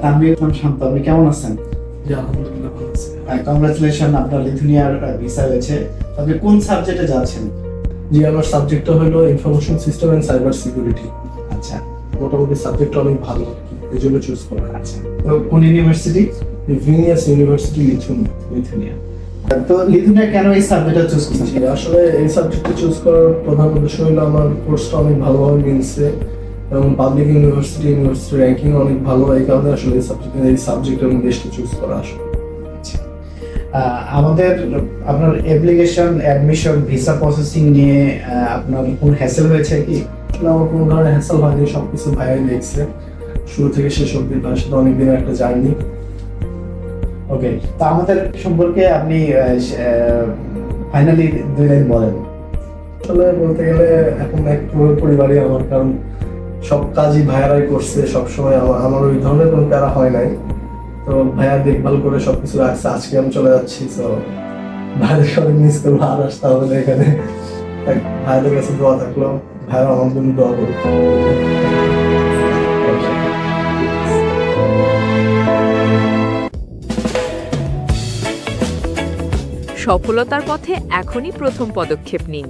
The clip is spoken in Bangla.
তানভীর খান শান্ত, আপনি কেমন আছেন? জি, আলহামদুলিল্লাহ ভালো আছি। কংগ্রাচুলেশন, আপনার লিথুনিয়ার ভিসা হয়েছে। আপনি কোন সাবজেক্টে যাচ্ছেন? জি, আমার সাবজেক্টটা হলো information system and cyber security. আচ্ছা মোটামুটি সাবজেক্টটা অনেক ভালো, এই জন্য চুজ করা। আচ্ছা, তো কোন university? Vinicius university Lithuania. Lithuania. তো লিথুনিয়া কেন এই সাবজেক্টটা চুজ করছেন? জি, আসলে এই সাবজেক্টটা চুজ করার প্রধান উদ্দেশ্য হলো আমার কোর্সটা অনেক ভালোভাবে মিলছে এবং পাবলিক ইউনিভার্সিটি র্যাঙ্কিং অনেক ভালো, এই কারণে আসলে এই সাবজেক্ট এবং দেশটা চুজ করা আসলে। আমাদের আপনার অ্যাপ্লিকেশন, অ্যাডমিশন, ভিসা প্রসেসিং নিয়ে আপনার কোন হ্যাসেল হয়েছে কি? আসলে আমার কোনো ধরনের হ্যাসেল হয়নি, সবকিছু ভাইয়াই দেখছে শুরু থেকে শেষ অব্দি। তার সাথে অনেক দিনের একটা জার্নি। ওকে, তো আমাদের সম্পর্কে আপনি ফাইনালি 2 লাইন বলেন। আসলে বলতে গেলে এখন এক পুরো পরিবারই আমার, কারণ সব কাজই ভাইয়ারাই করছে সবসময়। আমার ওই ধরনের কোনো প্যারা হয় নাই, তো ভাইয়া দেখভাল করে সবকিছু রাখছে। আজকে আমি চলে যাচ্ছি, তো ভাইয়াদেরকে অনেক মিস করবো, আর আসতে হবে না এখানে। ভাইয়াদের কাছে দোয়া থাকলো, ভাইয়া আমার জন্য দোয়া করবো। সফলতার পথে এখনই প্রথম পদক্ষেপ নিন।